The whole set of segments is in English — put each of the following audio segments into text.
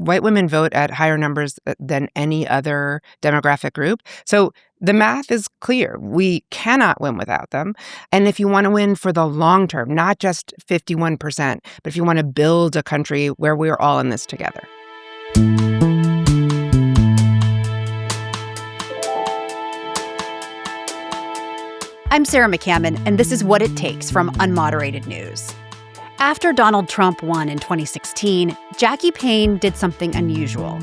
white women vote at higher numbers than any other demographic group. So the math is clear. We cannot win without them. And if you want to win for the long term, not just 51%, but if you want to build a country where we're all in this together. I'm Sarah McCammon, and this is What It Takes from Unmoderated News. After Donald Trump won in 2016, Jackie Payne did something unusual.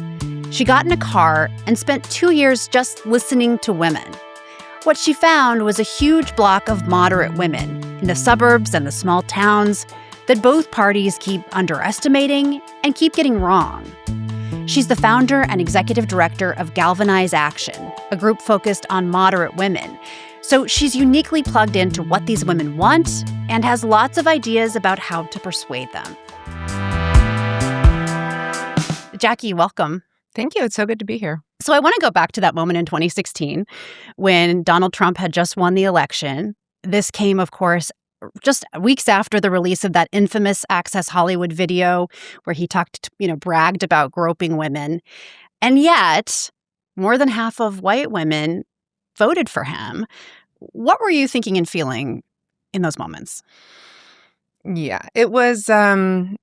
She got in a car and spent 2 years just listening to women. What she found was a huge block of moderate women in the suburbs and the small towns that both parties keep underestimating and keep getting wrong. She's the founder and executive director of Galvanize Action, a group focused on moderate women. So she's uniquely plugged into what these women want and has lots of ideas about how to persuade them. Jackie, welcome. Thank you. It's so good to be here. So I want to go back to that moment in 2016 when Donald Trump had just won the election. This came, of course, just weeks after the release of that infamous Access Hollywood video where he bragged about groping women. And yet, more than half of white women voted for him. What were you thinking and feeling in those moments? Yeah, it was a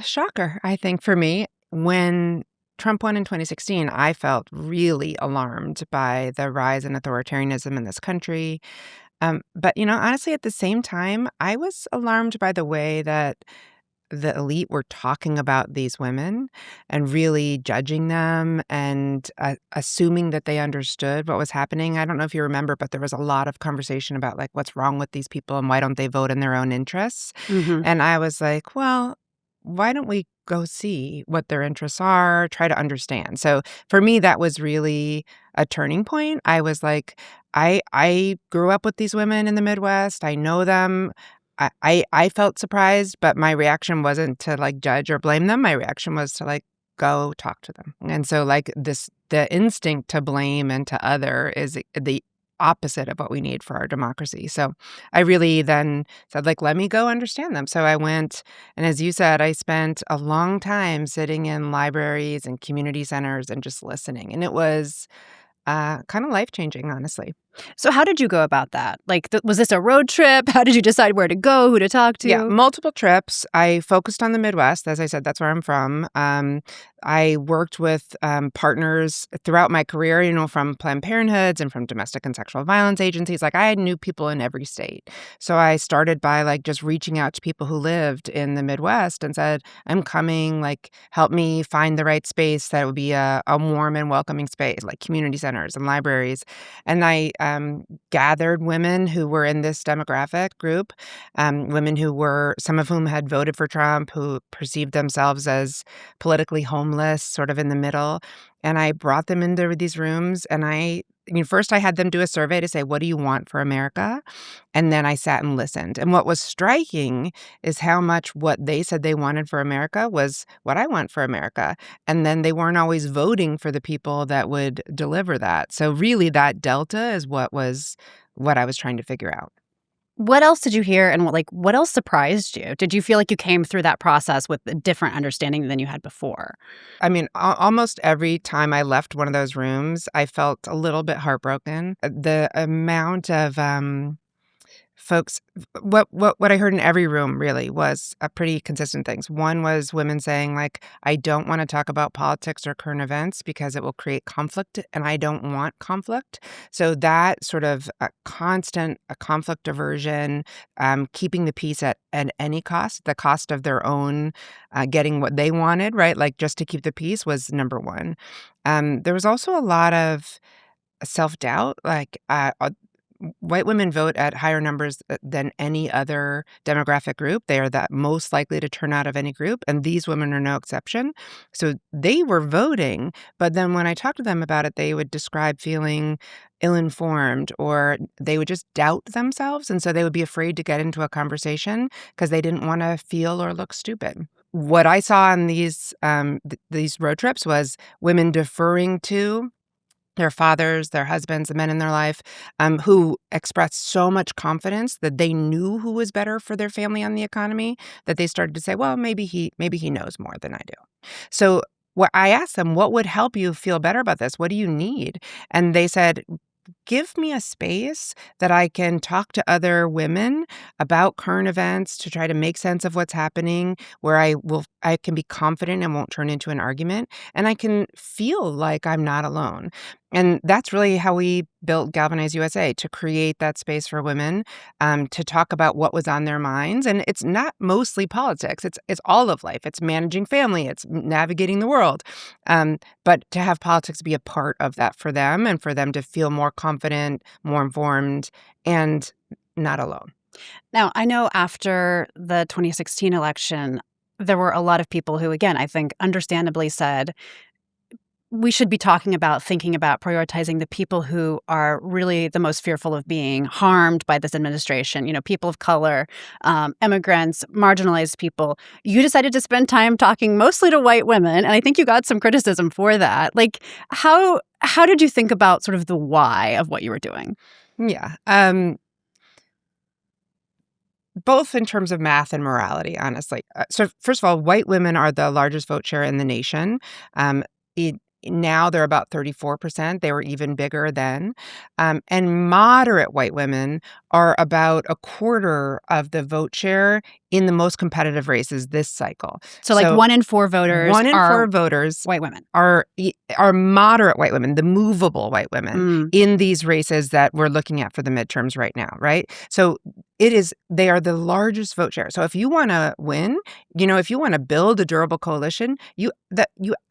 shocker, I think, for me. When Trump won in 2016, I felt really alarmed by the rise in authoritarianism in this country. But, honestly, at the same time, I was alarmed by the way that the elite were talking about these women and really judging them and assuming that they understood what was happening. I don't know if you remember, but there was a lot of conversation about, like, what's wrong with these people and why don't they vote in their own interests? Mm-hmm. And I was like, well, why don't we go see what their interests are, try to understand? So for me, that was really a turning point. I was like, I grew up with these women in the Midwest. I know them. I felt surprised, but my reaction wasn't to judge or blame them. My reaction was to go talk to them. And so the instinct to blame and to other is the opposite of what we need for our democracy. So I really then said, let me go understand them. So I went, and as you said, I spent a long time sitting in libraries and community centers and just listening. And it was kind of life-changing, honestly. So how did you go about that? Was this a road trip? How did you decide where to go, who to talk to? Yeah, multiple trips. I focused on the Midwest. As I said, that's where I'm from. I worked with partners throughout my career, from Planned Parenthoods and from domestic and sexual violence agencies. I knew people in every state. So I started by just reaching out to people who lived in the Midwest and said, I'm coming, help me find the right space that would be a warm and welcoming space, like community centers and libraries. And I gathered women who were in this demographic group, women who were, some of whom had voted for Trump, who perceived themselves as politically homeless, sort of in the middle. And I brought them into these rooms, and first I had them do a survey to say, what do you want for America? And then I sat and listened. And what was striking is how much what they said they wanted for America was what I want for America. And then they weren't always voting for the people that would deliver that. So really that delta is what I was trying to figure out. What else did you hear, and what else surprised you? Did you feel like you came through that process with a different understanding than you had before? I mean, almost every time I left one of those rooms, I felt a little bit heartbroken. The amount of folks, what I heard in every room really was pretty consistent things. One was women saying, I don't want to talk about politics or current events because it will create conflict, and I don't want conflict. So that sort of constant conflict aversion, keeping the peace at any cost, the cost of their own getting what they wanted, right? Just to keep the peace was number one. There was also a lot of self-doubt, white women vote at higher numbers than any other demographic group. They are the most likely to turn out of any group, and these women are no exception. So they were voting, but then when I talked to them about it, they would describe feeling ill-informed, or they would just doubt themselves, and so they would be afraid to get into a conversation because they didn't want to feel or look stupid. What I saw on these road trips was women deferring to their fathers, their husbands, the men in their life, who expressed so much confidence that they knew who was better for their family on the economy, that they started to say, well, maybe he knows more than I do. So what I asked them, what would help you feel better about this? What do you need? And they said, give me a space that I can talk to other women about current events to try to make sense of what's happening, where I can be confident and won't turn into an argument, and I can feel like I'm not alone. And that's really how we built Galvanize USA, to create that space for women, to talk about what was on their minds. And it's not mostly politics. It's all of life. It's managing family. It's navigating the world. But to have politics be a part of that for them, and for them to feel more confident, more informed, and not alone. Now, I know after the 2016 election, there were a lot of people who, again, I think understandably said, we should be talking about, thinking about prioritizing the people who are really the most fearful of being harmed by this administration, people of color, immigrants, marginalized people. You decided to spend time talking mostly to white women, and I think you got some criticism for that. Like, how did you think about sort of the why of what you were doing? Yeah. Both in terms of math and morality, honestly. So first of all, white women are the largest vote share in the nation. Um, Now they're about 34%. They were even bigger then. And moderate white women are about a quarter of the vote share in the most competitive races this cycle. So like 1 in 4 voters One in are four voters white women. are moderate white women, the movable white women, in these races that we're looking at for the midterms right now, right? So they are the largest vote share. So if you want to win, if you want to build a durable coalition, you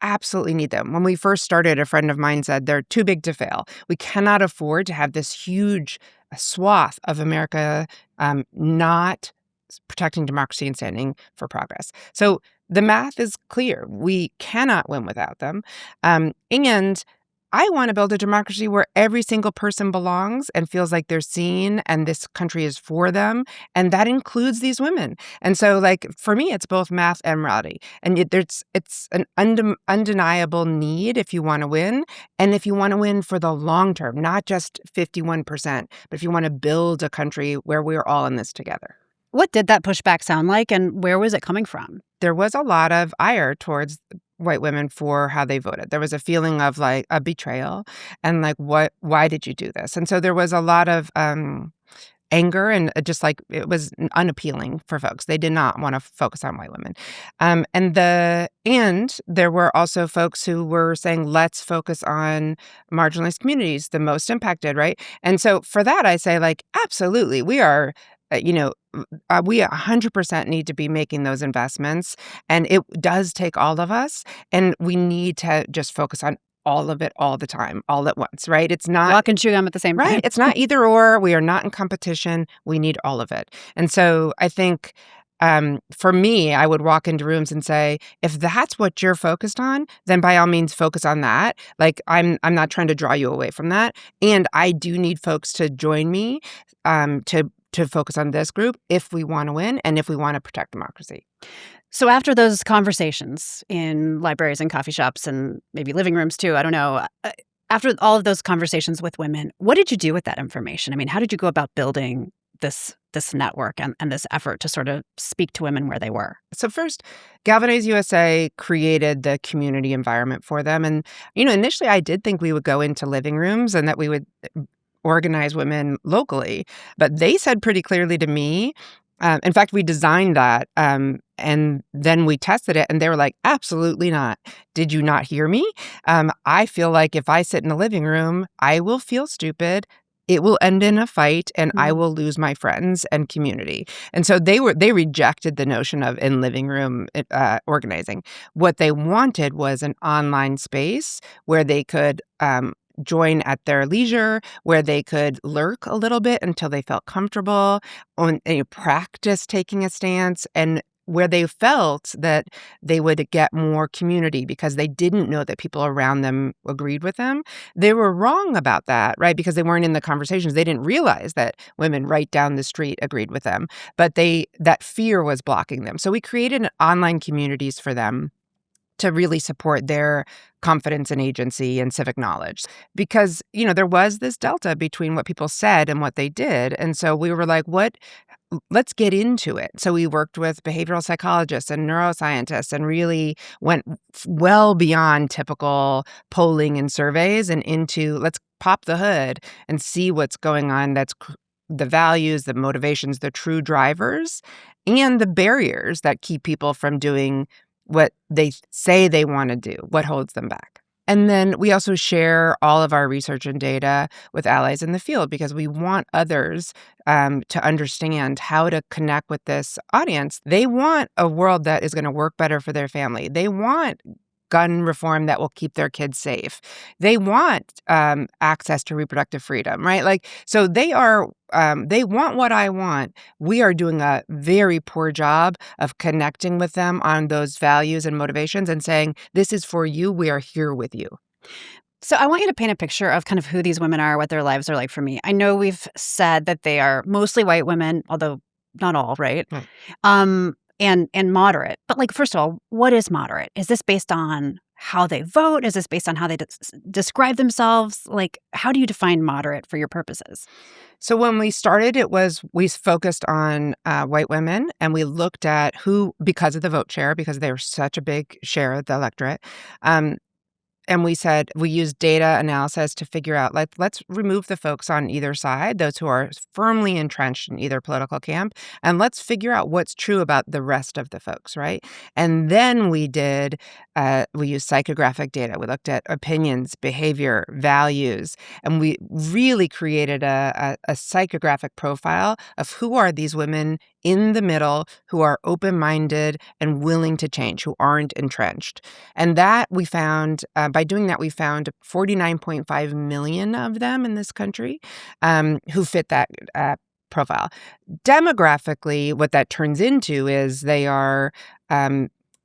absolutely need them. When we first started, a friend of mine said they're too big to fail. We cannot afford to have this huge swath of America not protecting democracy and standing for progress. So the math is clear. We cannot win without them. And I want to build a democracy where every single person belongs and feels like they're seen, and this country is for them. And that includes these women. And so, for me, it's both math and morality. And it's an undeniable need if you want to win. And if you want to win for the long term, not just 51%, but if you want to build a country where we're all in this together. What did that pushback sound like, and where was it coming from? There was a lot of ire towards white women for how they voted. There was a feeling of a betrayal and why did you do this? And so there was a lot of anger, and just it was unappealing for folks. They did not want to focus on white women. And there were also folks who were saying, let's focus on marginalized communities, the most impacted, right? And so for that, I say, absolutely, we are, we 100% need to be making those investments. And it does take all of us. And we need to just focus on all of it all the time, all at once, right? It's not walk and chew gum at the same time. Right. It's not either or. We are not in competition. We need all of it. And so I think for me, I would walk into rooms and say, if that's what you're focused on, then by all means focus on that. I'm not trying to draw you away from that. And I do need folks to join me to focus on this group if we want to win and if we want to protect democracy. So after those conversations in libraries and coffee shops and maybe living rooms too, I don't know, after all of those conversations with women, what did you do with that information? I mean, how did you go about building this network and this effort to sort of speak to women where they were? So first, Galvanize USA created the community environment for them. And, initially I did think we would go into living rooms and that we would organize women locally. But they said pretty clearly to me, in fact, we designed that and then we tested it and they were like, absolutely not. Did you not hear me? I feel like if I sit in the living room, I will feel stupid. It will end in a fight and I will lose my friends and community. And so they rejected the notion of in living room organizing. What they wanted was an online space where they could join at their leisure, where they could lurk a little bit until they felt comfortable, practice taking a stance, and where they felt that they would get more community because they didn't know that people around them agreed with them. They were wrong about that, right? Because they weren't in the conversations. They didn't realize that women right down the street agreed with them, but that fear was blocking them. So we created online communities for them to really support their confidence and agency and civic knowledge. Because, there was this delta between what people said and what they did. And so we were like, let's get into it. So we worked with behavioral psychologists and neuroscientists and really went well beyond typical polling and surveys and into let's pop the hood and see what's going on. That's the values, the motivations, the true drivers, and the barriers that keep people from doing what they say they want to do, what holds them back. And then we also share all of our research and data with allies in the field because we want others to understand how to connect with this audience. They want a world that is going to work better for their family. They want gun reform that will keep their kids safe. They want access to reproductive freedom, right? So they want what I want. We are doing a very poor job of connecting with them on those values and motivations and saying, this is for you. We are here with you. So I want you to paint a picture of kind of who these women are, what their lives are like for me. I know we've said that they are mostly white women, although not all, right? Right. And moderate. But first of all, what is moderate? Is this based on how they vote? Is this based on how they describe themselves? How do you define moderate for your purposes? So when we started, we focused on white women, and we looked at who, because of the vote share, because they were such a big share of the electorate, and we said we used data analysis to figure out, let's remove the folks on either side, those who are firmly entrenched in either political camp, and let's figure out what's true about the rest of the folks, right? And then we used psychographic data. We looked at opinions, behavior, values, and we really created a psychographic profile of who are these women in the middle who are open-minded and willing to change, who aren't entrenched. And that we found, by doing that, we found 49.5 million of them in this country who fit that profile. Demographically, what that turns into is they are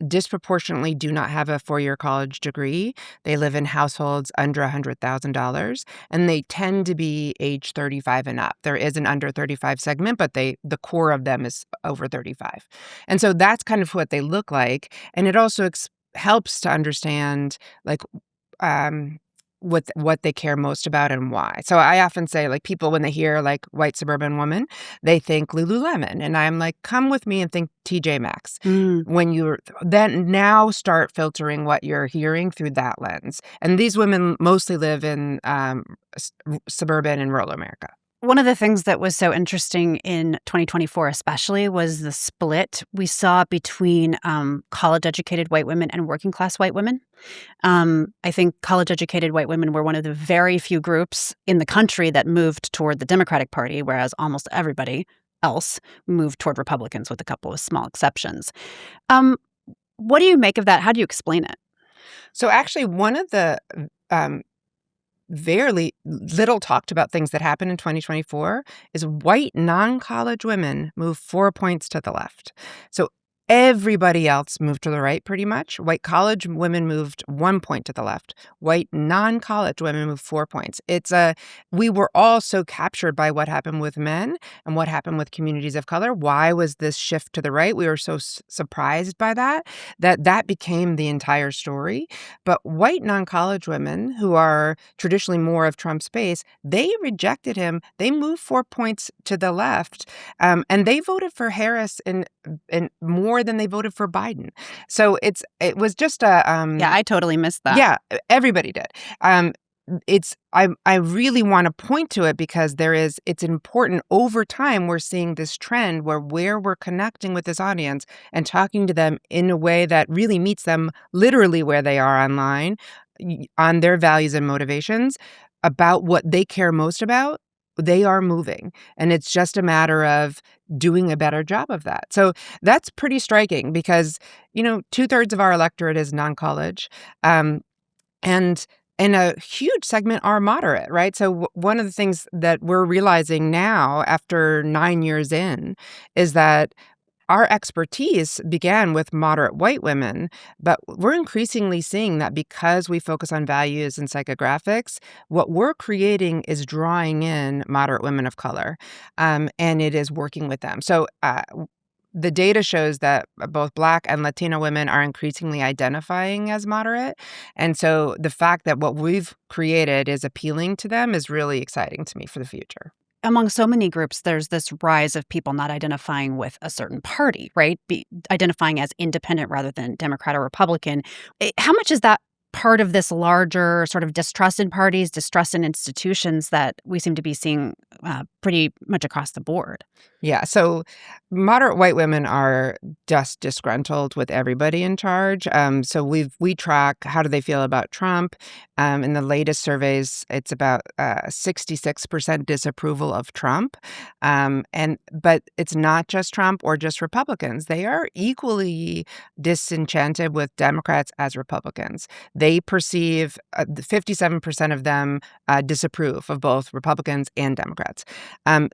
disproportionately do not have a four-year college degree. They live in households under $100,000, and they tend to be age 35 and up. There is an under 35 segment, but the core of them is over 35. And so that's kind of what they look like. And it also helps to understand what they care most about and why. So I often say, people, when they hear white suburban woman, they think Lululemon. And I'm like, come with me and think TJ Maxx. When you then now start filtering what you're hearing through that lens. And these women mostly live in suburban and rural America. One of the things that was so interesting in 2024 especially was the split we saw between college-educated white women and working-class white women. I think college-educated white women were one of the very few groups in the country that moved toward the Democratic Party, whereas almost everybody else moved toward Republicans with a couple of small exceptions. What do you make of that? How do you explain it? So actually, one of the very little talked about things that happened in 2024 is white non-college women move 4 points to the left. So everybody else moved to the right pretty much. White college women moved 1 point to the left. White non-college women moved 4 points. We were all so captured by what happened with men and what happened with communities of color. Why was this shift to the right? We were so surprised by that became the entire story. But white non-college women, who are traditionally more of Trump's base, they rejected him. They moved 4 points to the left, and they voted for Harris in more than they voted for Biden. So it was just a yeah, I totally missed that. Yeah, everybody did. I really want to point to it because it's important. Over time, we're seeing this trend where we're connecting with this audience and talking to them in a way that really meets them literally where they are online, on their values and motivations, about what they care most about. They are moving, and it's just a matter of doing a better job of that. So that's pretty striking because, 2/3 of our electorate is non-college, and a huge segment are moderate, right? So one of the things that we're realizing now after 9 years in is that our expertise began with moderate white women, but we're increasingly seeing that because we focus on values and psychographics, what we're creating is drawing in moderate women of color, and it is working with them. So the data shows that both Black and Latino women are increasingly identifying as moderate. And so the fact that what we've created is appealing to them is really exciting to me for the future. Among so many groups, there's this rise of people not identifying with a certain party, right? Identifying as independent rather than Democrat or Republican. How much is that part of this larger sort of distrust in parties, distrust in institutions that we seem to be seeing pretty much across the board? Yeah, so moderate white women are just disgruntled with everybody in charge. So we track how do they feel about Trump. In the latest surveys, it's about 66% disapproval of Trump. But it's not just Trump or just Republicans. They are equally disenchanted with Democrats as Republicans. They perceive 57% of them disapprove of both Republicans and Democrats.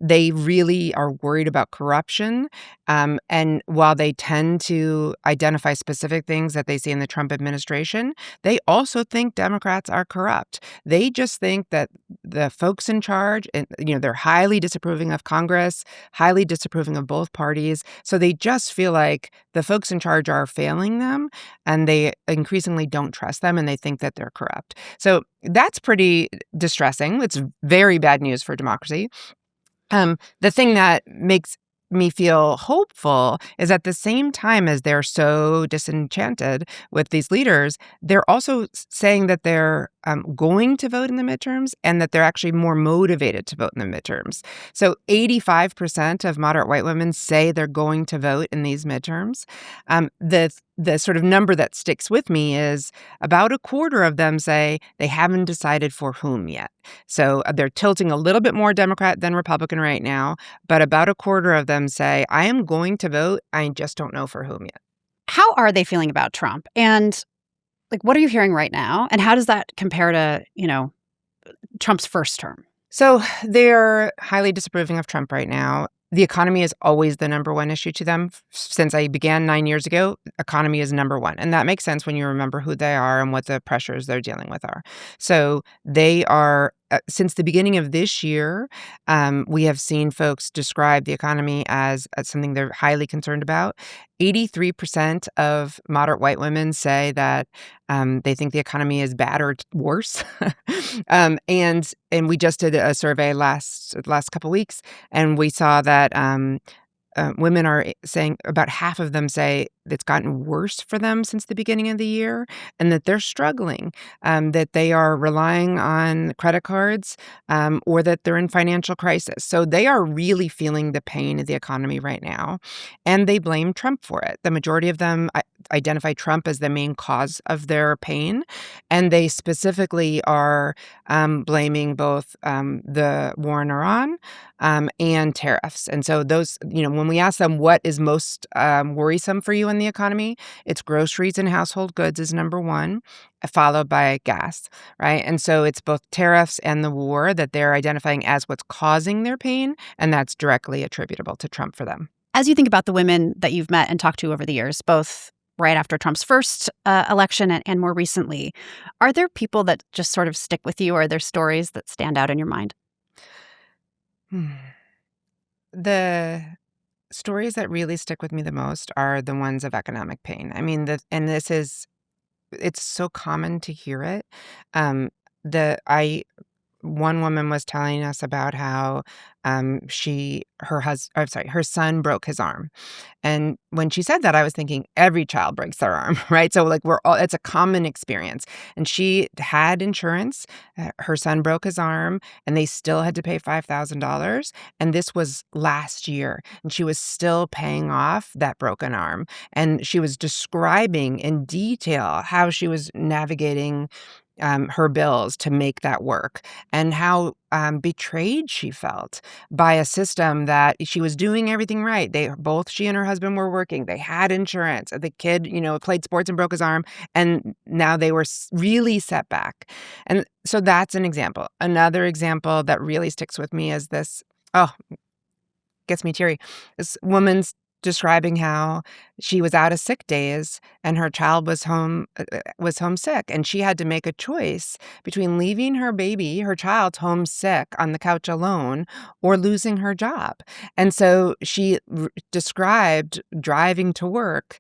They really are worried about corruption. And while they tend to identify specific things that they see in the Trump administration, they also think Democrats are corrupt. They just think that the folks in charge, and they're highly disapproving of Congress, highly disapproving of both parties. So they just feel like the folks in charge are failing them, and they increasingly don't trust them, and they think that they're corrupt. So that's pretty distressing. It's very bad news for democracy. The thing that makes me feel hopeful is at the same time as they're so disenchanted with these leaders, they're also saying that they're going to vote in the midterms and that they're actually more motivated to vote in the midterms. So 85% of moderate white women say they're going to vote in these midterms. The sort of number that sticks with me is about a quarter of them say they haven't decided for whom yet. So they're tilting a little bit more Democrat than Republican right now, but about a quarter of them say, I am going to vote, I just don't know for whom yet. How are they feeling about Trump? And what are you hearing right now? And how does that compare to, Trump's first term? So they're highly disapproving of Trump right now. The economy is always the number one issue to them. Since I began 9 years ago, economy is number one. And that makes sense when you remember who they are and what the pressures they're dealing with are. So they are, since the beginning of this year, we have seen folks describe the economy as something they're highly concerned about. 83% of moderate white women say that they think the economy is bad or worse. And we just did a survey last couple weeks, and we saw that women are saying about half of them say it's gotten worse for them since the beginning of the year, and that they're struggling, that they are relying on credit cards, or that they're in financial crisis. So they are really feeling the pain of the economy right now, and they blame Trump for it. The majority of them identify Trump as the main cause of their pain, and they specifically are blaming both the war in Iran and tariffs. And so those, when we ask them what is most worrisome for you in the economy, it's groceries and household goods is number one, followed by gas, right? And so it's both tariffs and the war that they're identifying as what's causing their pain, and that's directly attributable to Trump for them. As you think about the women that you've met and talked to over the years, both right after Trump's first election and more recently, are there people that just sort of stick with you? Or are there stories that stand out in your mind? The stories that really stick with me the most are the ones of economic pain. I mean, it's so common to hear it. Um, One woman was telling us about how her son broke his arm. And when she said that, I was thinking every child breaks their arm, right? So it's a common experience. And she had insurance. Her son broke his arm, and they still had to pay $5,000. And this was last year, and she was still paying off that broken arm. And she was describing in detail how she was navigating her bills to make that work, and how betrayed she felt by a system that she was doing everything right. She and her husband were working. They had insurance. The kid, played sports and broke his arm, and now they were really set back. And so that's an example. Another example that really sticks with me is this. Oh, gets me teary. This woman's describing how she was out of sick days and her child was homesick, and she had to make a choice between leaving her child homesick on the couch alone, or losing her job. And so she described driving to work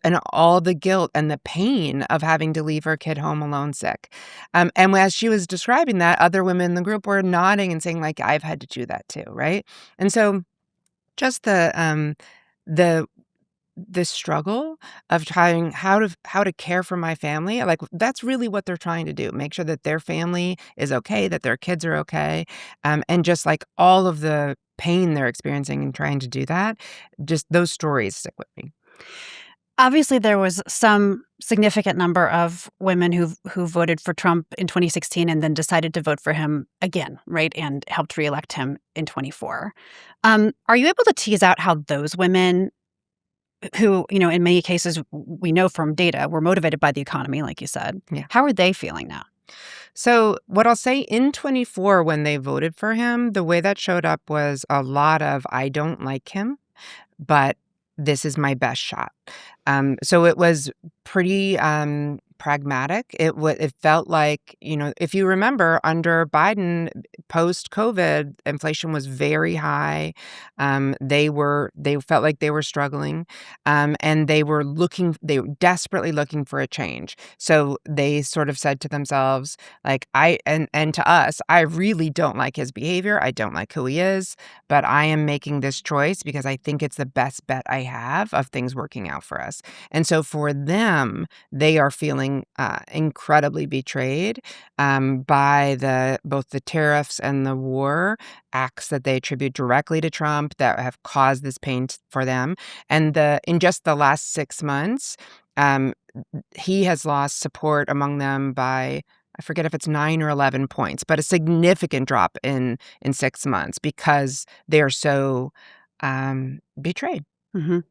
and all the guilt and the pain of having to leave her kid home alone sick. And as she was describing that, other women in the group were nodding and saying, like, I've had to do that too, right? And so just the the struggle of trying how to care for my family, like, that's really what they're trying to do, make sure that their family is okay, that their kids are okay, and just, like, all of the pain they're experiencing in trying to do that, just those stories stick with me. Obviously, there was some significant number of women who voted for Trump in 2016 and then decided to vote for him again, right, and helped reelect him in 24. Are you able to tease out how those women who, in many cases, we know from data, were motivated by the economy, like you said, Yeah. how are they feeling now? So what I'll say, in 24, when they voted for him, the way that showed up was a lot of, "I don't like him, but this is my best shot." So it was pretty pragmatic. It felt like, if you remember, under Biden, post-COVID, inflation was very high. They felt like they were struggling, and they were desperately looking for a change. So they sort of said to themselves, like, and to us, "I really don't like his behavior. I don't like who he is, but I am making this choice because I think it's the best bet I have of things working out for us." And so for them, they are feeling incredibly betrayed by both the tariffs and the war acts that they attribute directly to Trump that have caused this pain for them. And in just the last 6 months, um, he has lost support among them by, I forget if it's 9 or 11 points, but a significant drop in 6 months because they're so betrayed. Mhm.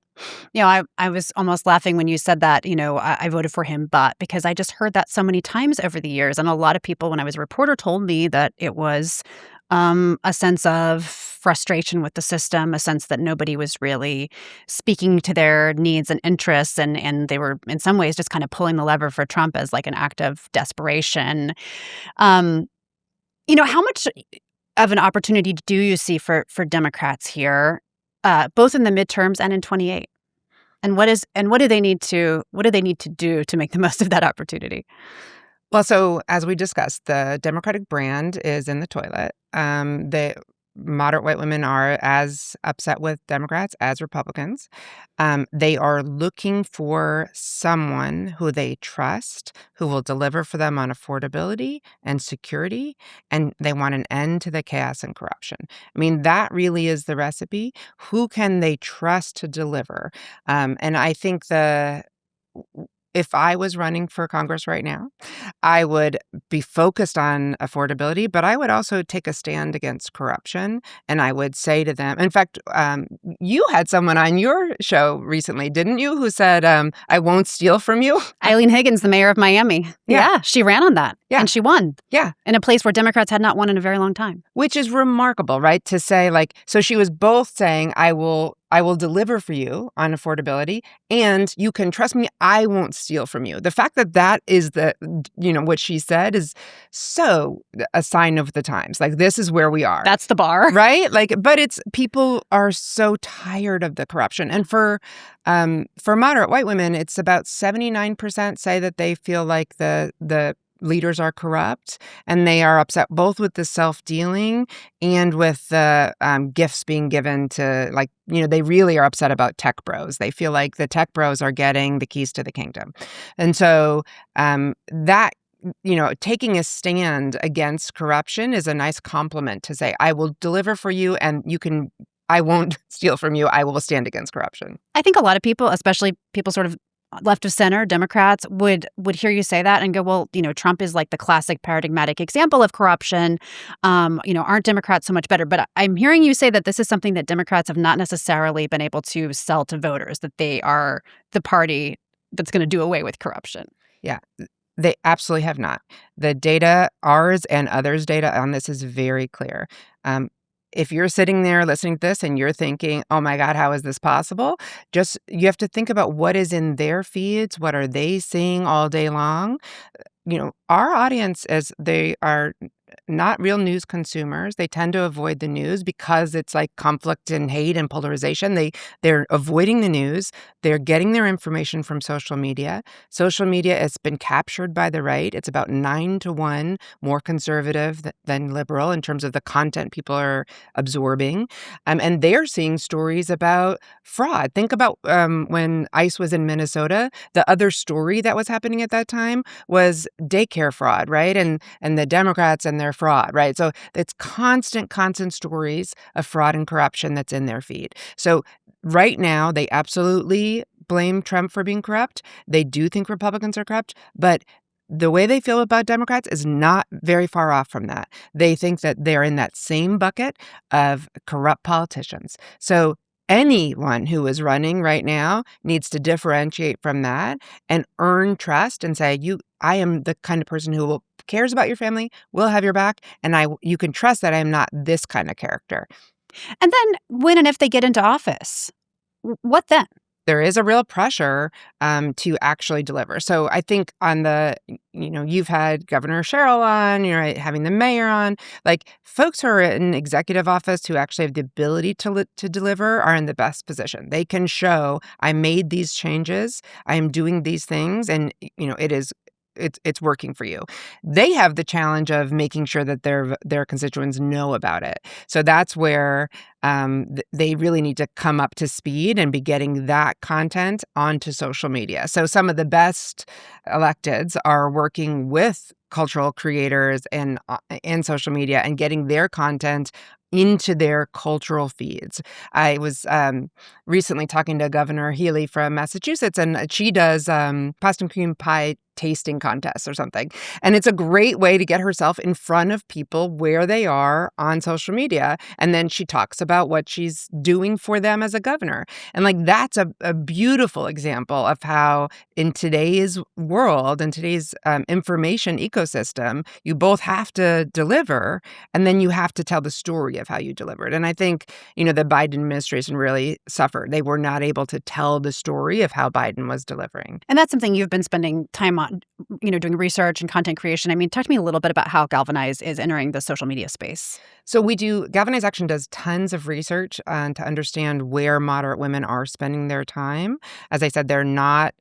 I was almost laughing when you said that, I voted for him, but because I just heard that so many times over the years. And a lot of people, when I was a reporter, told me that it was a sense of frustration with the system, a sense that nobody was really speaking to their needs and interests. And they were, in some ways, just kind of pulling the lever for Trump as like an act of desperation. Um, how much of an opportunity do you see for Democrats here, both in the midterms and in 28? And what do they need to do to make the most of that opportunity? Well, so as we discussed, the Democratic brand is in the toilet. The moderate white women are as upset with Democrats as Republicans. They are looking for someone who they trust, who will deliver for them on affordability and security, and they want an end to the chaos and corruption. I mean, that really is the recipe. Who can they trust to deliver? And I think if I was running for Congress right now, I would be focused on affordability, but I would also take a stand against corruption. And I would say to them, in fact, you had someone on your show recently, didn't you, who said, "I won't steal from you"? Eileen Higgins, the mayor of Miami. Yeah, she ran on that. Yeah. And she won. Yeah. In a place where Democrats had not won in a very long time. Which is remarkable, right? To say, like, so she was both saying, I will deliver for you on affordability, and you can trust me, I won't steal from you. The fact that is what she said is so a sign of the times. Like, this is where we are. That's the bar. Right? Like, but people are so tired of the corruption. And for moderate white women, it's about 79% say that they feel like the leaders are corrupt, and they are upset both with the self-dealing and with the gifts being given to, like, they really are upset about tech bros. They feel like the tech bros are getting the keys to the kingdom. And so that, taking a stand against corruption is a nice compliment to say, I will deliver for you, and I won't steal from you. I will stand against corruption. I think a lot of people, especially people sort of left of center, Democrats, would hear you say that and go, well, Trump is like the classic paradigmatic example of corruption. Aren't Democrats so much better? But I'm hearing you say that this is something that Democrats have not necessarily been able to sell to voters, that they are the party that's going to do away with corruption. Yeah, they absolutely have not. The data, ours and others' data on this is very clear. if you're sitting there listening to this and you're thinking, "Oh my god, how is this possible?" Just you have to think about what is in their feeds, what are they seeing all day long? Our audience is they are not real news consumers. They tend to avoid the news because it's like conflict and hate and polarization. They're avoiding the news. They're getting their information from social media. Social media has been captured by the right. It's about 9 to 1 more conservative than liberal in terms of the content people are absorbing. And they're seeing stories about fraud. Think about when ICE was in Minnesota. The other story that was happening at that time was daycare fraud, right? And the Democrats and their fraud, right? So it's constant stories of fraud and corruption that's in their feed. So right now, they absolutely blame Trump for being corrupt. They do think Republicans are corrupt, but the way they feel about Democrats is not very far off from that. They think that they're in that same bucket of corrupt politicians. So anyone who is running right now needs to differentiate from that and earn trust and say, I am the kind of person who cares about your family, will have your back, and you can trust that I am not this kind of character. And then when and if they get into office, what then? There is a real pressure to actually deliver. So I think you've had Governor Sherrill on, having the mayor on, like folks who are in executive office who actually have the ability to deliver are in the best position. They can show, I made these changes, I am doing these things, and it's working for you. They have the challenge of making sure that their constituents know about it. So that's where they really need to come up to speed and be getting that content onto social media. So some of the best electeds are working with cultural creators and social media and getting their content into their cultural feeds. I was recently talking to Governor Healy from Massachusetts, and she does Boston cream pie tasting contests or something. And it's a great way to get herself in front of people where they are on social media. And then she talks about what she's doing for them as a governor. And like that's a beautiful example of how in today's world and today's information ecosystem, you both have to deliver and then you have to tell the story of how you delivered. And I think, the Biden administration really suffered. They were not able to tell the story of how Biden was delivering. And that's something you've been spending time on, doing research and content creation. I mean, talk to me a little bit about how Galvanize is entering the social media space. So Galvanize Action does tons of research to understand where moderate women are spending their time. As I said, they're not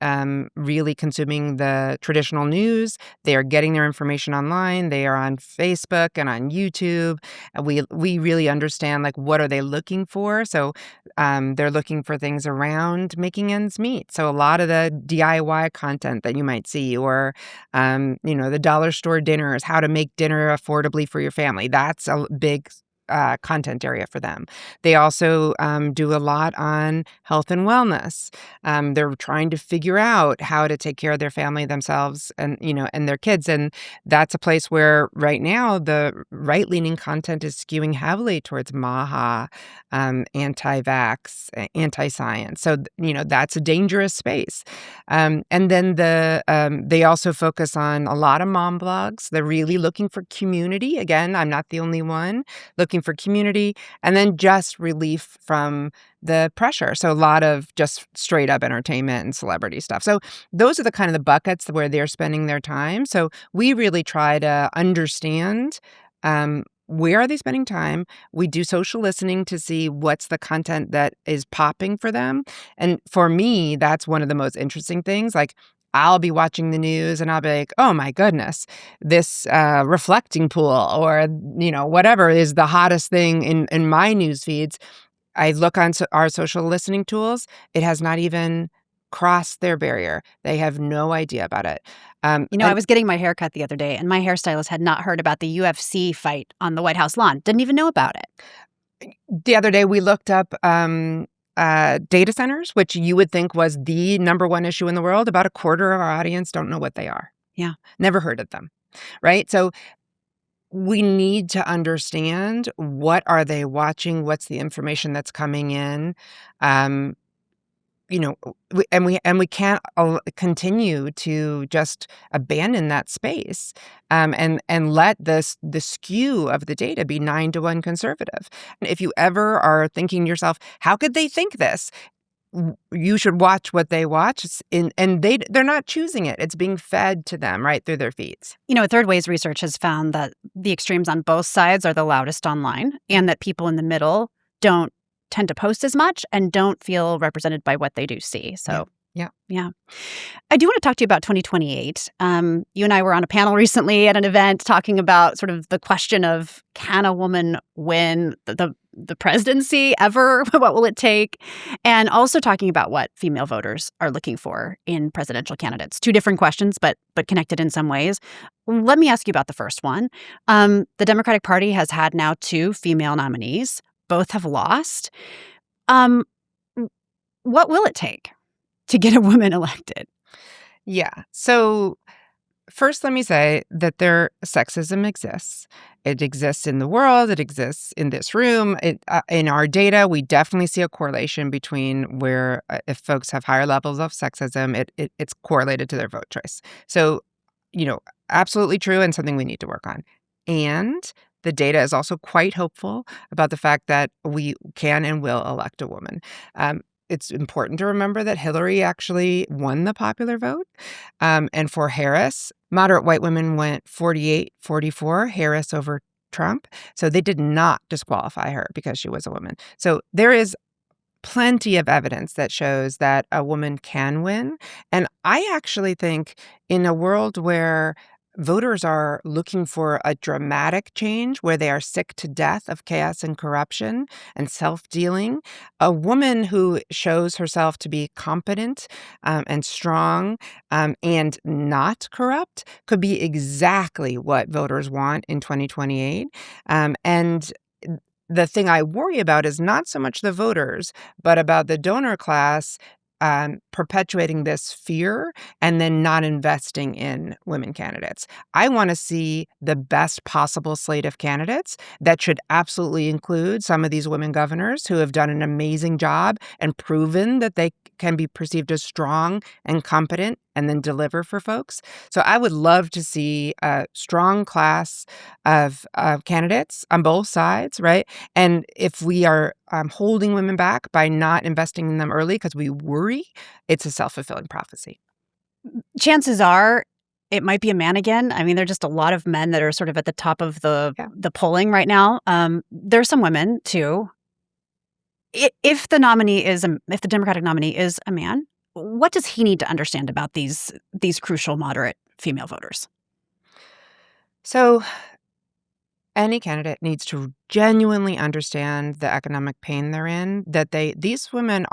really consuming the traditional news. They are getting their information online. They are on Facebook and on YouTube. And we really understand, like, what are they looking for? So they're looking for things around making ends meet. So a lot of the DIY content that you might see, or, the dollar store dinners, how to make dinner affordably for your family. That's a big content area for them. They also do a lot on health and wellness. They're trying to figure out how to take care of their family, themselves, and and their kids. And that's a place where right now the right-leaning content is skewing heavily towards MAHA, anti-vax, anti-science. So that's a dangerous space. And then they also focus on a lot of mom blogs. They're really looking for community. Again, I'm not the only one looking for community, and then just relief from the pressure. So a lot of just straight up entertainment and celebrity stuff. So those are the kind of the buckets where they're spending their time. So we really try to understand where are they spending time. We do social listening to see what's the content that is popping for them. And for me, that's one of the most interesting things. Like, I'll be watching the news and I'll be like, oh my goodness, this reflecting pool or, whatever is the hottest thing in my news feeds. I look on our social listening tools. It has not even crossed their barrier. They have no idea about it. I was getting my hair cut the other day and my hairstylist had not heard about the UFC fight on the White House lawn. Didn't even know about it. The other day we looked up data centers, which you would think was the number one issue in the world. About a quarter of our audience don't know what they are. Yeah. Never heard of them, right? So we need to understand, what are they watching? What's the information that's coming in? you know, we can't continue to just abandon that space, and let the skew of the data be 9-to-1 conservative. And if you ever are thinking to yourself, how could they think this? You should watch what they watch, and they're not choosing it. It's being fed to them right through their feeds. Third Way's research has found that the extremes on both sides are the loudest online, and that people in the middle don't tend to post as much and don't feel represented by what they do see. So, Yeah. yeah. I do want to talk to you about 2028. You and I were on a panel recently at an event talking about sort of the question of, can a woman win the presidency ever? What will it take? And also talking about what female voters are looking for in presidential candidates. Two different questions, but connected in some ways. Let me ask you about the first one. The Democratic Party has had now 2 female nominees. Both have lost. What will it take to get a woman elected? Yeah. So first, let me say that sexism exists. It exists in the world. It exists in this room. In our data, we definitely see a correlation between where if folks have higher levels of sexism, it's correlated to their vote choice. So, absolutely true, and something we need to work on. And the data is also quite hopeful about the fact that we can and will elect a woman. It's important to remember that Hillary actually won the popular vote. And for Harris, moderate white women went 48-44, Harris over Trump. So they did not disqualify her because she was a woman. So there is plenty of evidence that shows that a woman can win. And I actually think in a world where voters are looking for a dramatic change, where they are sick to death of chaos and corruption and self-dealing, a woman who shows herself to be competent and strong and not corrupt could be exactly what voters want in 2028. And the thing I worry about is not so much the voters, but about the donor class perpetuating this fear and then not investing in women candidates. I want to see the best possible slate of candidates that should absolutely include some of these women governors who have done an amazing job and proven that they can be perceived as strong and competent and then deliver for folks. So I would love to see a strong class of candidates on both sides, right? And if we are holding women back by not investing in them early because we worry, it's a self-fulfilling prophecy. Chances are it might be a man again. I mean, there are just a lot of men that are sort of at the top of the polling right now. There's some women too. If the Democratic nominee is a man, what does he need to understand about these crucial moderate female voters? So any candidate needs to genuinely understand the economic pain they're in, that these women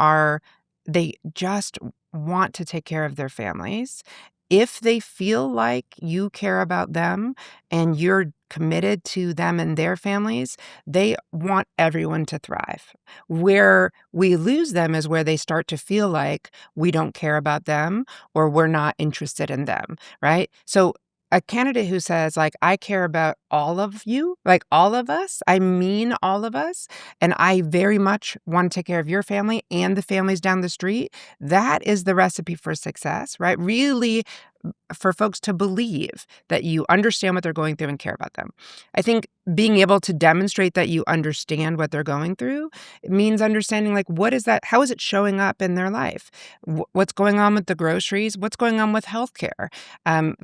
they just want to take care of their families. If they feel like you care about them and you're committed to them and their families, they want everyone to thrive. Where we lose them is where they start to feel like we don't care about them or we're not interested in them, right? So a candidate who says, like, I care about all of you, like all of us, I mean all of us, and I very much want to take care of your family and the families down the street, that is the recipe for success, right? Really, for folks to believe that you understand what they're going through and care about them. I think being able to demonstrate that you understand what they're going through, it means understanding, like, what is that? How is it showing up in their life? What's going on with the groceries? What's going on with healthcare?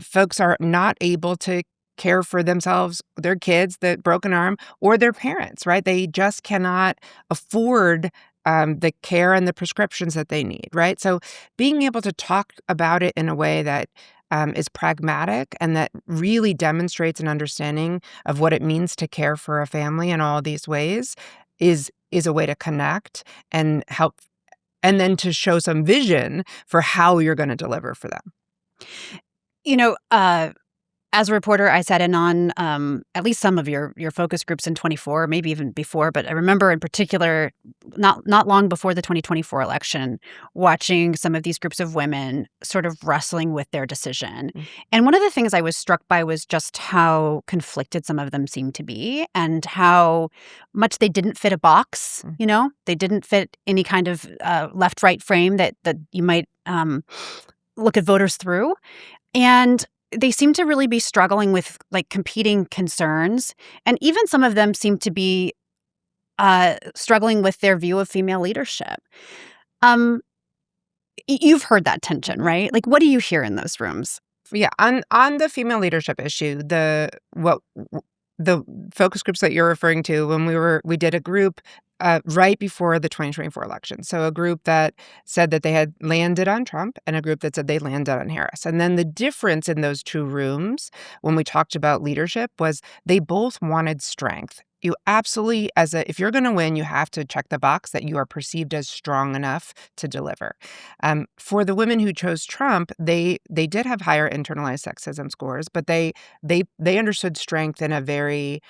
Folks are not able to care for themselves, their kids, the broken arm, or their parents, right? They just cannot afford the care and the prescriptions that they need, right? So being able to talk about it in a way that is pragmatic and that really demonstrates an understanding of what it means to care for a family in all these ways is a way to connect and help, and then to show some vision for how you're going to deliver for them. As a reporter, I sat in on at least some of your focus groups in 24, maybe even before. But I remember in particular, not long before the 2024 election, watching some of these groups of women sort of wrestling with their decision. Mm. And one of the things I was struck by was just how conflicted some of them seemed to be, and how much they didn't fit a box. Mm. You know, they didn't fit any kind of left-right frame that you might look at voters through. And they seem to really be struggling with, like, competing concerns, and even some of them seem to be struggling with their view of female leadership. Um, you've heard that tension, right? Like, what do you hear in those rooms? Yeah, on the female leadership issue, the focus groups that you're referring to, when we did a group right before the 2024 election. So a group that said that they had landed on Trump and a group that said they landed on Harris. And then the difference in those two rooms when we talked about leadership was they both wanted strength. You absolutely, if you're going to win, you have to check the box that you are perceived as strong enough to deliver. For the women who chose Trump, they did have higher internalized sexism scores, but they understood strength in a very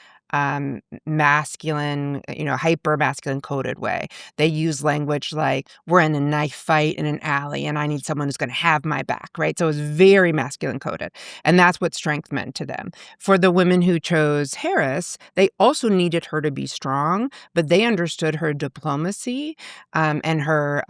masculine, hyper masculine coded way. They use language like, we're in a knife fight in an alley and I need someone who's going to have my back, right? So it was very masculine coded. And that's what strength meant to them. For the women who chose Harris, they also needed her to be strong, but they understood her diplomacy and her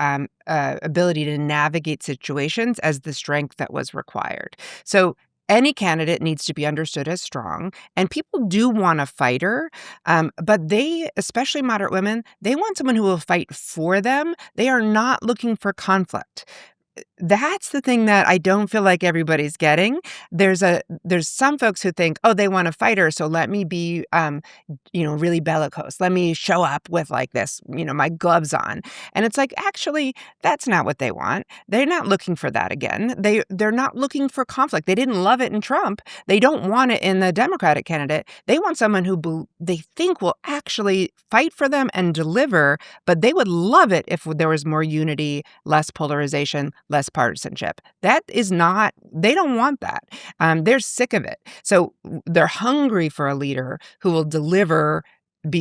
ability to navigate situations as the strength that was required. So any candidate needs to be understood as strong, and people do want a fighter, but they, especially moderate women, they want someone who will fight for them. They are not looking for conflict. That's the thing that I don't feel like everybody's getting. There's some folks who think, oh, they want a fighter, so let me be, really bellicose. Let me show up with like this, my gloves on. And it's like, actually, that's not what they want. They're not looking for that again. They're not looking for conflict. They didn't love it in Trump. They don't want it in the Democratic candidate. They want someone who they think will actually fight for them and deliver, but they would love it if there was more unity, less polarization, less partisanship. That is not, they don't want that. They're sick of it. So they're hungry for a leader who will deliver,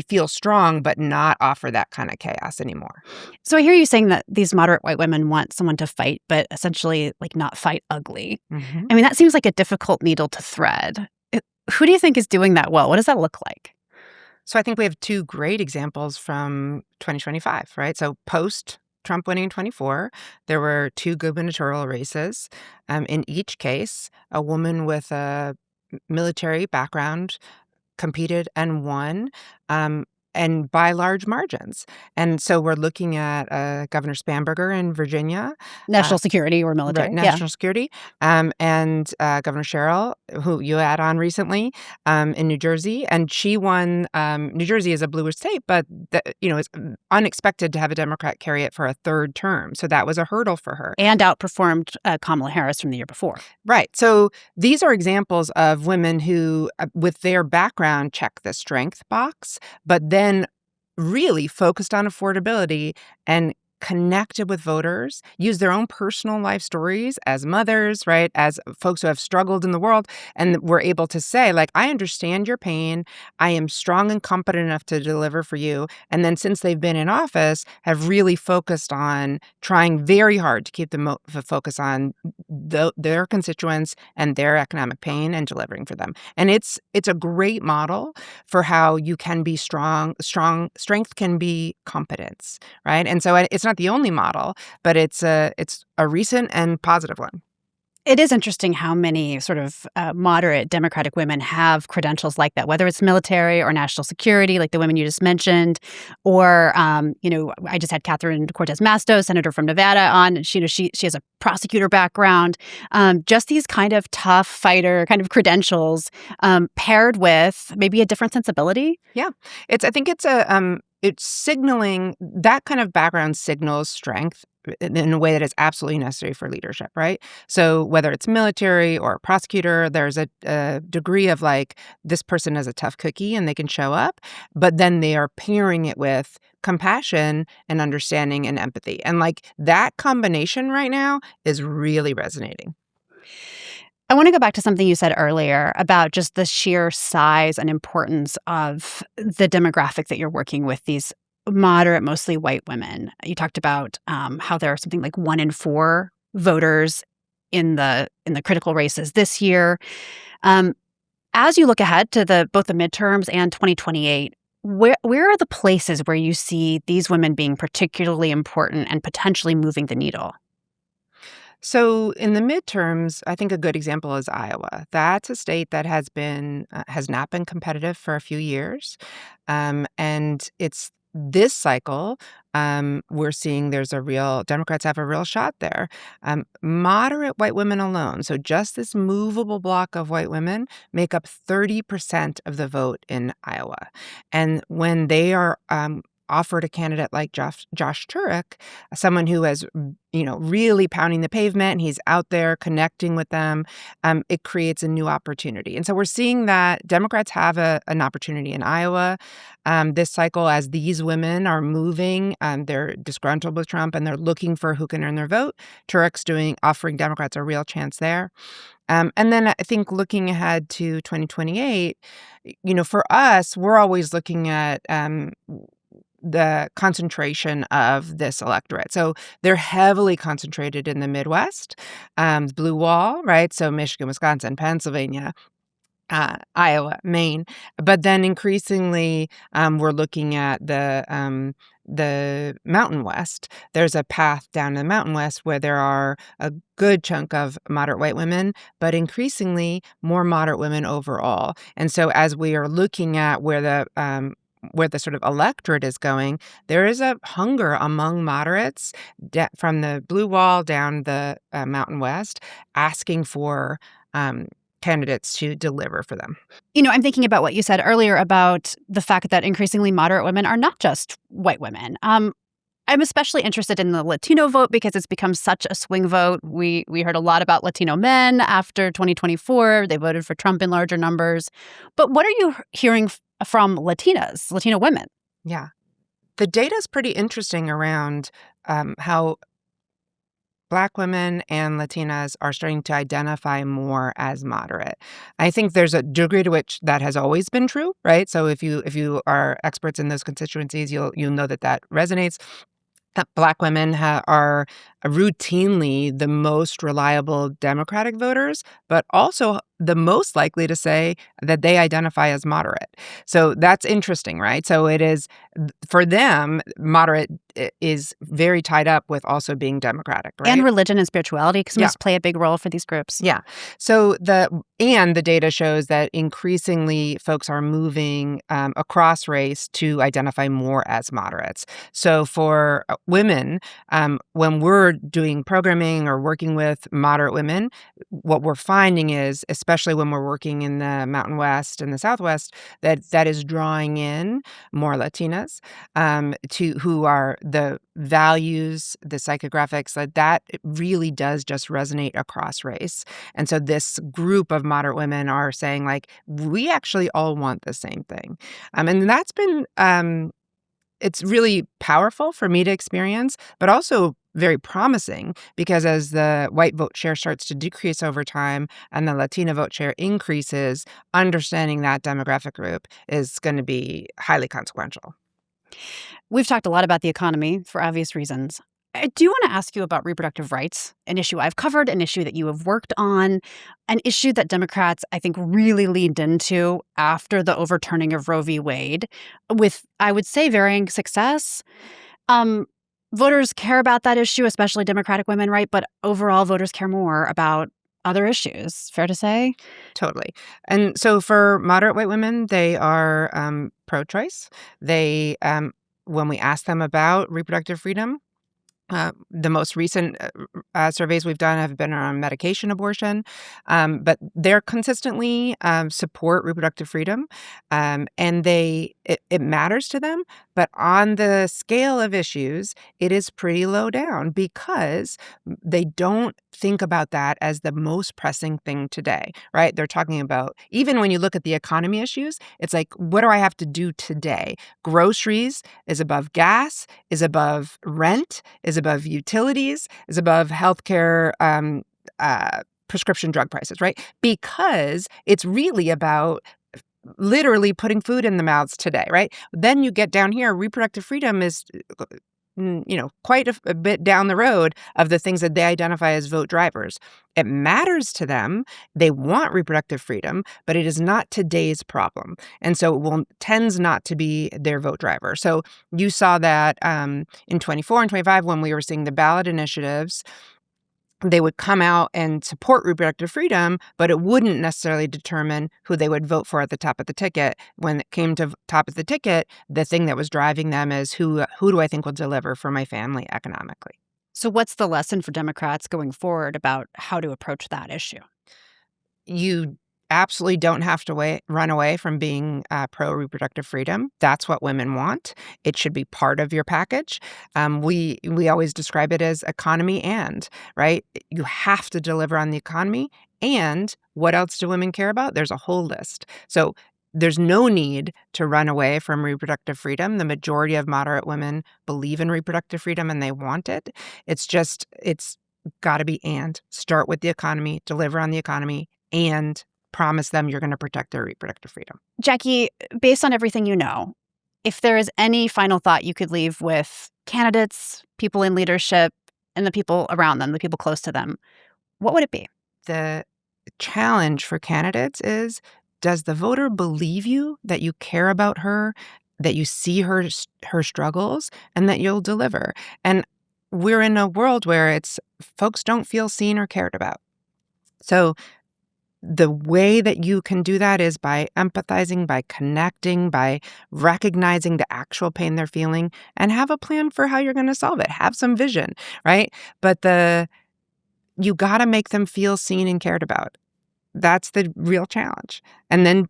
feel strong, but not offer that kind of chaos anymore. So I hear you saying that these moderate white women want someone to fight, but essentially, like, not fight ugly. Mm-hmm. I mean, that seems like a difficult needle to thread. Who do you think is doing that well? What does that look like? So I think we have two great examples from 2025, right? So post Trump winning in 24, there were two gubernatorial races. In each case, a woman with a military background competed and won, and by large margins. And so we're looking at Governor Spanberger in Virginia. National security or military? Right, national security, and Governor Sherrill, who you had on recently, in New Jersey, and she won. New Jersey is a bluer state, but it's unexpected to have a Democrat carry it for a third term, so that was a hurdle for her. And outperformed Kamala Harris from the year before. Right. So these are examples of women who, with their background, check the strength box, but then really focused on affordability and connected with voters, use their own personal life stories as mothers, right, as folks who have struggled in the world, and were able to say, like, I understand your pain. I am strong and competent enough to deliver for you. And then since they've been in office, have really focused on trying very hard to keep the focus on their constituents and their economic pain and delivering for them. And it's a great model for how you can be strong. Strength can be competence, right? And so it's not the only model, but it's a recent and positive one. It is interesting how many sort of moderate Democratic women have credentials like that, whether it's military or national security, like the women you just mentioned, or, I just had Catherine Cortez Masto, senator from Nevada, on. She has a prosecutor background. Just these kind of tough fighter kind of credentials paired with maybe a different sensibility. Yeah, I think it's signaling, that kind of background signals strength in a way that is absolutely necessary for leadership, right? So whether it's military or a prosecutor, there's a degree of like, this person is a tough cookie and they can show up, but then they are pairing it with compassion and understanding and empathy. And like that combination right now is really resonating. I want to go back to something you said earlier about just the sheer size and importance of the demographic that you're working with, these moderate, mostly white women. You talked about how there are something like 1 in 4 voters in the critical races this year. Um, as you look ahead to both the midterms and 2028, where are the places where you see these women being particularly important and potentially moving the needle? So in the midterms, I think a good example is Iowa. That's a state that has not been competitive for a few years, and it's this cycle. We're seeing there's a real Democrats have a real shot there. Moderate white women alone, so just this movable block of white women, make up 30% of the vote in Iowa, and when they are offered a candidate like Josh Turek, someone who has, really pounding the pavement, and he's out there connecting with them, it creates a new opportunity. And so we're seeing that Democrats have an opportunity in Iowa this cycle as these women are moving. They're disgruntled with Trump, and they're looking for who can earn their vote. Turek's offering Democrats a real chance there. And then I think looking ahead to 2028, for us, we're always looking at the concentration of this electorate. So they're heavily concentrated in the Midwest, blue wall, right? So Michigan, Wisconsin, Pennsylvania, Iowa, Maine. But then increasingly, we're looking at the Mountain West. There's a path down to the Mountain West where there are a good chunk of moderate white women, but increasingly more moderate women overall. And so as we are looking at where the sort of electorate is going, there is a hunger among moderates from the blue wall down the Mountain West, asking for candidates to deliver for them. I'm thinking about what you said earlier about the fact that increasingly moderate women are not just white women. I'm especially interested in the Latino vote because it's become such a swing vote. We heard a lot about Latino men after 2024. They voted for Trump in larger numbers. But what are you hearing from Latinas, Latino women? Yeah. The data is pretty interesting around how Black women and Latinas are starting to identify more as moderate. I think there's a degree to which that has always been true, right? So if you are experts in those constituencies, you'll know that resonates. Black women are routinely the most reliable Democratic voters, but also the most likely to say that they identify as moderate. So that's interesting, right? So it is, for them, moderate is very tied up with also being Democratic, right? And religion and spirituality Yeah. must play a big role for these groups. Yeah. So the data shows that increasingly folks are moving across race to identify more as moderates. So for women, when we're doing programming or working with moderate women, what we're finding is, especially when we're working in the Mountain West and the Southwest, that is drawing in more Latinas to who are the values, the psychographics, that it really does just resonate across race. And so this group of moderate women are saying, like, we actually all want the same thing. And that's been it's really powerful for me to experience, but also very promising, because as the white vote share starts to decrease over time and the Latina vote share increases, understanding that demographic group is going to be highly consequential. We've talked a lot about the economy for obvious reasons. I do want to ask you about reproductive rights, an issue I've covered, an issue that you have worked on, an issue that Democrats, I think, really leaned into after the overturning of Roe v. Wade with, I would say, varying success. Voters care about that issue, especially Democratic women, right? But overall, voters care more about other issues. Fair to say? Totally. And so for moderate white women, they are pro-choice. When we ask them about reproductive freedom, the most recent surveys we've done have been around medication abortion, but they're consistently support reproductive freedom, and it matters to them. But on the scale of issues, it is pretty low down because they don't think about that as the most pressing thing today, right? They're talking about, even when you look at the economy issues, it's like, what do I have to do today? Groceries is above gas, is above rent, is above utilities, is above healthcare prescription drug prices, right? Because it's really about literally putting food in the mouths today, right? Then you get down here, reproductive freedom is quite a bit down the road of the things that they identify as vote drivers. It matters to them. They want reproductive freedom, but it is not today's problem. And so tends not to be their vote driver. So you saw that in 24 and 25 when we were seeing the ballot initiatives. They would come out and support reproductive freedom, but it wouldn't necessarily determine who they would vote for at the top of the ticket. When it came to top of the ticket, the thing that was driving them is who do I think will deliver for my family economically? So what's the lesson for Democrats going forward about how to approach that issue? You absolutely don't have to run away from being pro-reproductive freedom. That's what women want. It should be part of your package. We always describe it as economy and, right? You have to deliver on the economy. And what else do women care about? There's a whole list. So there's no need to run away from reproductive freedom. The majority of moderate women believe in reproductive freedom and they want it. It's got to be and. Start with the economy, deliver on the economy, and promise them you're going to protect their reproductive freedom. Jackie, based on everything you know, if there is any final thought you could leave with candidates, people in leadership, and the people around them, the people close to them, what would it be? The challenge for candidates is, does the voter believe you, that you care about her, that you see her struggles, and that you'll deliver? And we're in a world where folks don't feel seen or cared about. So the way that you can do that is by empathizing, by connecting, by recognizing the actual pain they're feeling, and have a plan for how you're going to solve it. Have some vision, right? But you got to make them feel seen and cared about. That's the real challenge. And then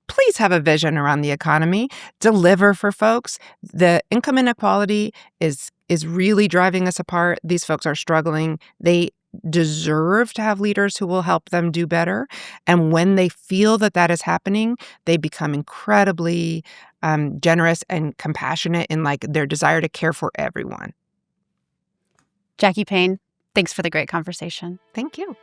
please have a vision around the economy. Deliver for folks. The income inequality is really driving us apart. These folks are struggling. They deserve to have leaders who will help them do better. And when they feel that is happening, they become incredibly generous and compassionate in their desire to care for everyone. Jackie Payne, thanks for the great conversation. Thank you.